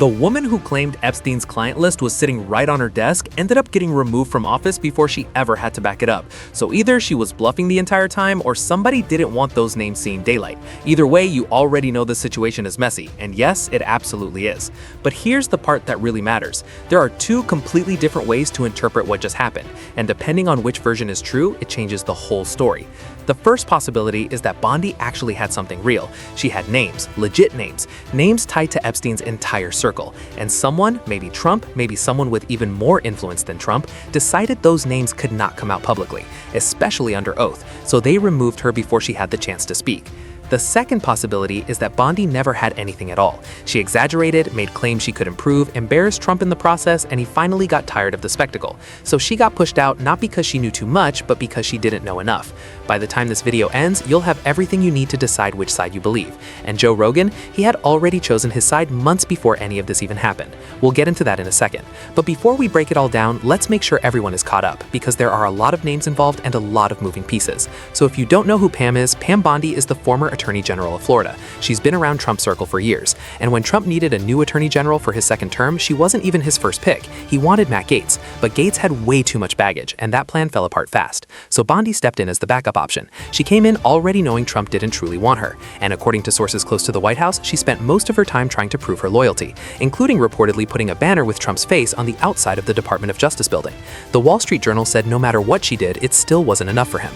The woman who claimed Epstein's client list was sitting right on her desk ended up getting removed from office before she ever had to back it up. So either she was bluffing the entire time or somebody didn't want those names seeing daylight. Either way, you already know the situation is messy, and yes, it absolutely is. But here's the part that really matters. There are two completely different ways to interpret what just happened, and depending on which version is true, it changes the whole story. The first possibility is that Bondi actually had something real. She had names, legit names tied to Epstein's entire circle. And someone, maybe Trump, maybe someone with even more influence than Trump, decided those names could not come out publicly, especially under oath, so they removed her before she had the chance to speak. The second possibility is that Bondi never had anything at all. She exaggerated, made claims she could improve, embarrassed Trump in the process, and he finally got tired of the spectacle. So she got pushed out not because she knew too much, but because she didn't know enough. By the time this video ends, you'll have everything you need to decide which side you believe. And Joe Rogan, he had already chosen his side months before any of this even happened. We'll get into that in a second. But before we break it all down, let's make sure everyone is caught up, because there are a lot of names involved and a lot of moving pieces. So if you don't know who Pam is, Pam Bondi is the former Attorney General of Florida. She's been around Trump's circle for years. And when Trump needed a new Attorney General for his second term, she wasn't even his first pick. He wanted Matt Gaetz, but Gaetz had way too much baggage, and that plan fell apart fast. So Bondi stepped in as the backup option. She came in already knowing Trump didn't truly want her, and according to sources close to the White House, she spent most of her time trying to prove her loyalty, including reportedly putting a banner with Trump's face on the outside of the Department of Justice building. The Wall Street Journal said no matter what she did, it still wasn't enough for him.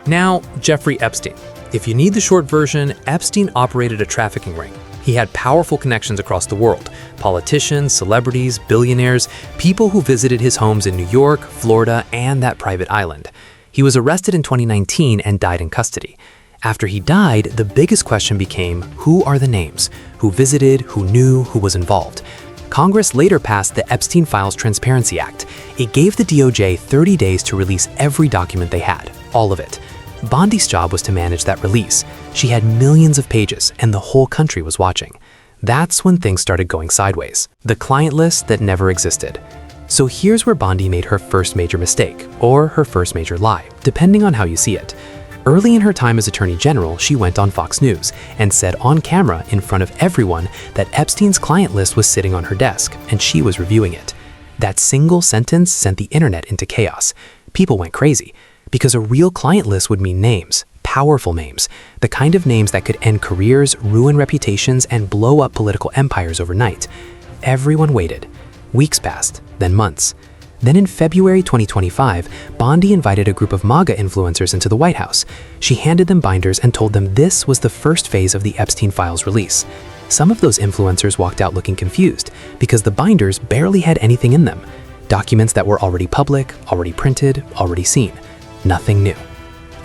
Now, Jeffrey Epstein. If you need the short version, Epstein operated a trafficking ring. He had powerful connections across the world: politicians, celebrities, billionaires, people who visited his homes in New York, Florida, and that private island. He was arrested in 2019 and died in custody. After he died, the biggest question became, who are the names? Who visited, who knew, who was involved? Congress later passed the Epstein Files Transparency Act. It gave the DOJ 30 days to release every document they had, all of it. Bondi's job was to manage that release. She had millions of pages, and the whole country was watching. That's when things started going sideways. The client list that never existed. So here's where Bondi made her first major mistake, or her first major lie, depending on how you see it. Early in her time as Attorney General, she went on Fox News and said on camera in front of everyone that Epstein's client list was sitting on her desk, and she was reviewing it. That single sentence sent the internet into chaos. People went crazy. Because a real client list would mean names, powerful names, the kind of names that could end careers, ruin reputations, and blow up political empires overnight. Everyone waited. Weeks passed, then months. Then in February 2025, Bondi invited a group of MAGA influencers into the White House. She handed them binders and told them this was the first phase of the Epstein Files release. Some of those influencers walked out looking confused because the binders barely had anything in them. Documents that were already public, already printed, already seen. Nothing new.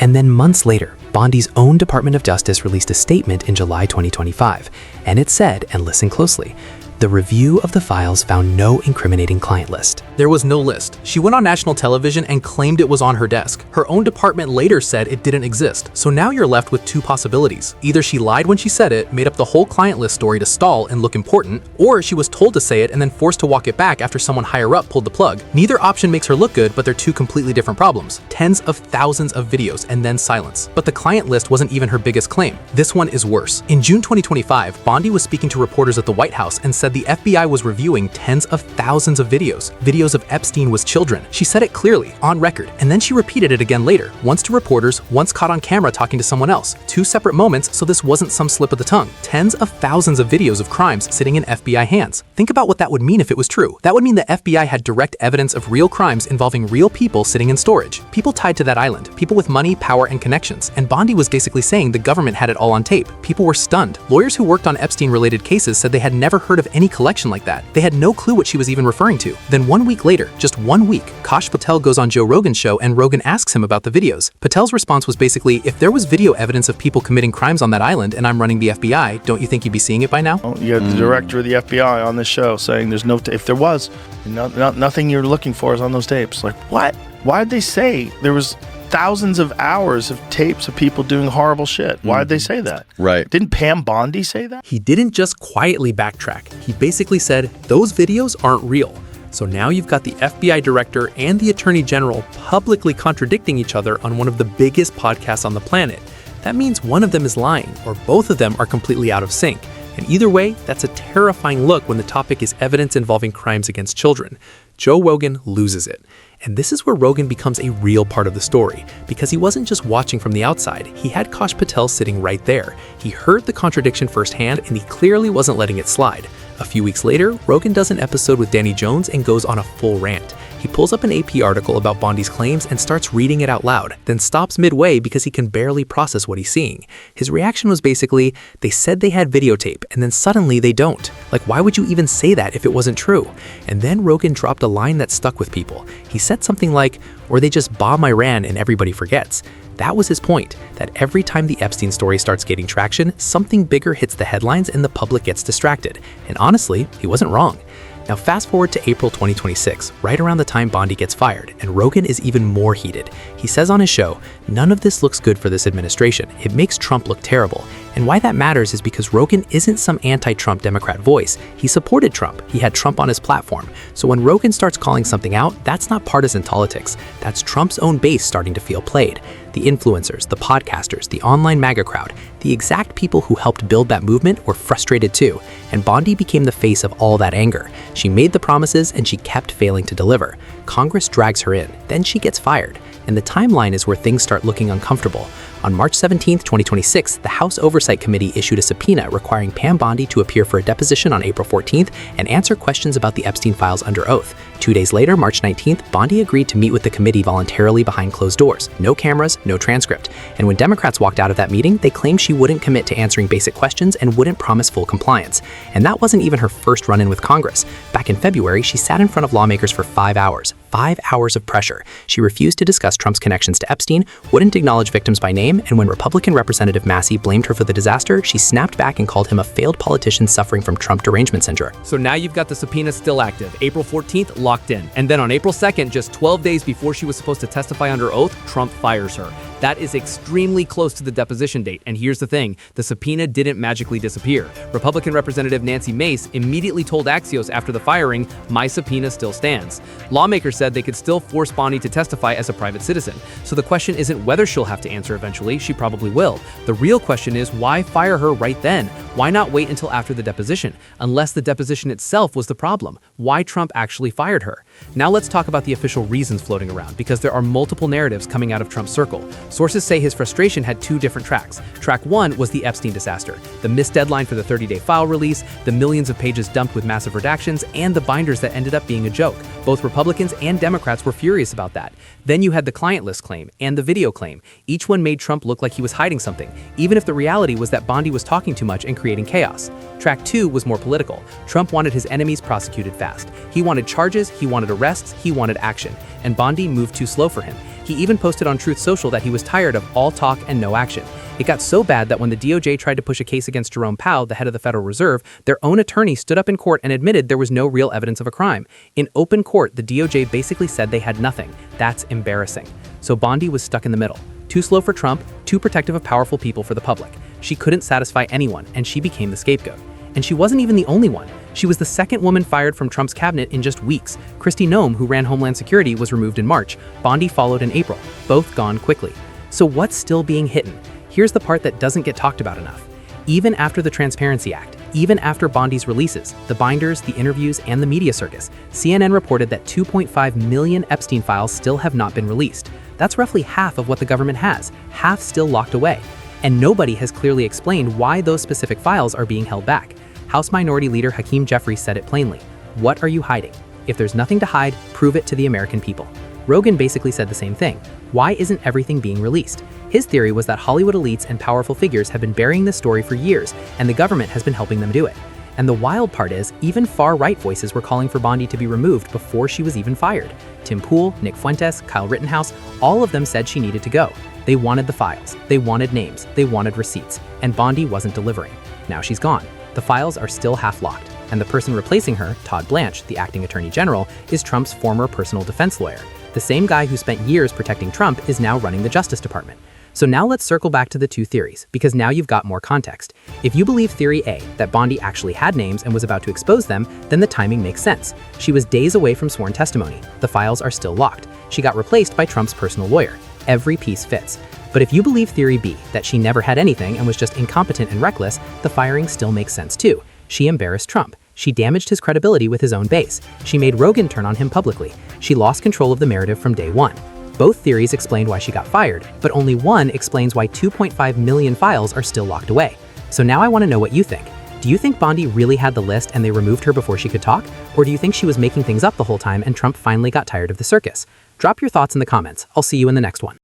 And then months later, Bondi's own Department of Justice released a statement in July 2025, and it said, and listen closely, the review of the files found no incriminating client list. There was no list. She went on national television and claimed it was on her desk. Her own department later said it didn't exist. So now you're left with two possibilities. Either she lied when she said it, made up the whole client list story to stall and look important, or she was told to say it and then forced to walk it back after someone higher up pulled the plug. Neither option makes her look good, but they're two completely different problems. Tens of thousands of videos and then silence. But the client list wasn't even her biggest claim. This one is worse. In June 2025, Bondi was speaking to reporters at the White House and said the FBI was reviewing tens of thousands of videos of Epstein with children. She said it clearly, on record, and then she repeated it again later, once to reporters, once caught on camera talking to someone else. Two separate moments, so this wasn't some slip of the tongue. Tens of thousands of videos of crimes sitting in FBI hands. Think about what that would mean if it was true. That would mean the FBI had direct evidence of real crimes involving real people sitting in storage. People tied to that island, people with money, power, and connections. And Bondi was basically saying the government had it all on tape. People were stunned. Lawyers who worked on Epstein-related cases said they had never heard of any collection like that. They had no clue what she was even referring to. Then 1 week later, just 1 week, Kash Patel goes on Joe Rogan's show and Rogan asks him about the videos. Patel's response was basically, if there was video evidence of people committing crimes on that island and I'm running the FBI, don't you think you'd be seeing it by now? Oh, you had the director of the FBI on this show saying there's no, if there was, nothing you're looking for is on those tapes. Like, what? Why'd they say there was thousands of hours of tapes of people doing horrible shit? Why'd they say that? Right. Didn't Pam Bondi say that? He didn't just quietly backtrack. He basically said, those videos aren't real. So now you've got the FBI director and the attorney general publicly contradicting each other on one of the biggest podcasts on the planet. That means one of them is lying, or both of them are completely out of sync. And either way, that's a terrifying look when the topic is evidence involving crimes against children. Joe Rogan loses it. And this is where Rogan becomes a real part of the story, because he wasn't just watching from the outside, he had Kash Patel sitting right there. He heard the contradiction firsthand, and he clearly wasn't letting it slide. A few weeks later, Rogan does an episode with Danny Jones and goes on a full rant. He pulls up an AP article about Bondi's claims and starts reading it out loud, then stops midway because he can barely process what he's seeing. His reaction was basically, they said they had videotape, and then suddenly they don't. Like, why would you even say that if it wasn't true? And then Rogan dropped a line that stuck with people. He said something like, or they just bomb Iran and everybody forgets. That was his point, that every time the Epstein story starts gaining traction, something bigger hits the headlines and the public gets distracted. And honestly, he wasn't wrong. Now fast forward to April 2026, right around the time Bondi gets fired, and Rogan is even more heated. He says on his show, none of this looks good for this administration. It makes Trump look terrible. And why that matters is because Rogan isn't some anti-Trump Democrat voice. He supported Trump. He had Trump on his platform. So when Rogan starts calling something out, that's not partisan politics. That's Trump's own base starting to feel played. The influencers, the podcasters, the online MAGA crowd, the exact people who helped build that movement were frustrated too, and Bondi became the face of all that anger. She made the promises and she kept failing to deliver. Congress drags her in, then she gets fired, and the timeline is where things start looking uncomfortable. On March 17, 2026, the House Oversight Committee issued a subpoena requiring Pam Bondi to appear for a deposition on April 14th and answer questions about the Epstein files under oath. 2 days later, March 19th, Bondi agreed to meet with the committee voluntarily behind closed doors. No cameras, no transcript. And when Democrats walked out of that meeting, they claimed she wouldn't commit to answering basic questions and wouldn't promise full compliance. And that wasn't even her first run-in with Congress. Back in February, she sat in front of lawmakers for 5 hours. 5 hours of pressure. She refused to discuss Trump's connections to Epstein, wouldn't acknowledge victims by name, and when Republican Representative Massey blamed her for the disaster, she snapped back and called him a failed politician suffering from Trump derangement syndrome. So now you've got the subpoena still active. April 14th, locked in. And then on April 2nd, just 12 days before she was supposed to testify under oath, Trump fires her. That is extremely close to the deposition date. And here's the thing, the subpoena didn't magically disappear. Republican Representative Nancy Mace immediately told Axios after the firing, my subpoena still stands. Lawmakers said they could still force Bondi to testify as a private citizen. So the question isn't whether she'll have to answer eventually, she probably will. The real question is, why fire her right then? Why not wait until after the deposition? Unless the deposition itself was the problem. Why Trump actually fired her? Now let's talk about the official reasons floating around, because there are multiple narratives coming out of Trump's circle. Sources say his frustration had 2 different tracks. Track 1 was the Epstein disaster, the missed deadline for the 30-day file release, the millions of pages dumped with massive redactions, and the binders that ended up being a joke. Both Republicans and Democrats were furious about that. Then you had the client list claim and the video claim. Each one made Trump look like he was hiding something, even if the reality was that Bondi was talking too much and creating chaos. Track 2 was more political. Trump wanted his enemies prosecuted fast. He wanted charges, he wanted arrests, he wanted action. And Bondi moved too slow for him. He even posted on Truth Social that he was tired of all talk and no action. It got so bad that when the DOJ tried to push a case against Jerome Powell, the head of the Federal Reserve, their own attorney stood up in court and admitted there was no real evidence of a crime. In open court, the DOJ basically said they had nothing. That's embarrassing. So Bondi was stuck in the middle. Too slow for Trump, too protective of powerful people for the public. She couldn't satisfy anyone, and she became the scapegoat. And she wasn't even the only one. She was the second woman fired from Trump's cabinet in just weeks. Kristi Noem, who ran Homeland Security, was removed in March. Bondi followed in April. Both gone quickly. So what's still being hidden? Here's the part that doesn't get talked about enough. Even after the Transparency Act, even after Bondi's releases, the binders, the interviews, and the media circus, CNN reported that 2.5 million Epstein files still have not been released. That's roughly half of what the government has, half still locked away. And nobody has clearly explained why those specific files are being held back. House Minority Leader Hakeem Jeffries said it plainly. What are you hiding? If there's nothing to hide, prove it to the American people. Rogan basically said the same thing. Why isn't everything being released? His theory was that Hollywood elites and powerful figures have been burying this story for years, and the government has been helping them do it. And the wild part is, even far-right voices were calling for Bondi to be removed before she was even fired. Tim Pool, Nick Fuentes, Kyle Rittenhouse, all of them said she needed to go. They wanted the files, they wanted names, they wanted receipts, and Bondi wasn't delivering. Now she's gone. The files are still half-locked, and the person replacing her, Todd Blanche, the acting attorney general, is Trump's former personal defense lawyer. The same guy who spent years protecting Trump is now running the Justice Department. So now let's circle back to the two theories, because now you've got more context. If you believe theory A, that Bondi actually had names and was about to expose them, then the timing makes sense. She was days away from sworn testimony. The files are still locked. She got replaced by Trump's personal lawyer. Every piece fits. But if you believe theory B, that she never had anything and was just incompetent and reckless, the firing still makes sense too. She embarrassed Trump. She damaged his credibility with his own base. She made Rogan turn on him publicly. She lost control of the narrative from day one. Both theories explain why she got fired, but only one explains why 2.5 million files are still locked away. So now I want to know what you think. Do you think Bondi really had the list and they removed her before she could talk? Or do you think she was making things up the whole time and Trump finally got tired of the circus? Drop your thoughts in the comments. I'll see you in the next one.